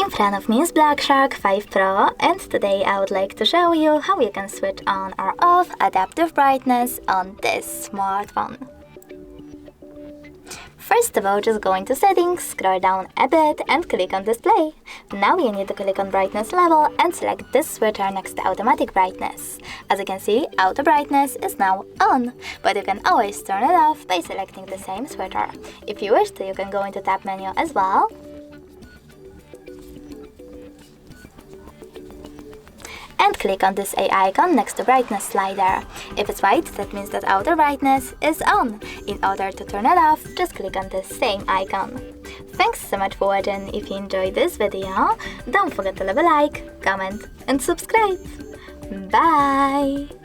In front of me is Black Shark 5 Pro, and today I would like to show you how you can switch on or off adaptive brightness on this smartphone. First of all, just go into settings, scroll down a bit and click on display. Now you need to click on brightness level and select this switcher next to automatic brightness. As you can see, auto brightness is now on, but you can always turn it off by selecting the same switcher. If you wish to, you can go into tab menu as well. And click on this A icon next to brightness slider. If it's white, that means that outer brightness is on. In order to turn it off, just click on this same icon. Thanks so much for watching. If you enjoyed this video, don't forget to leave a like, comment and subscribe. Bye!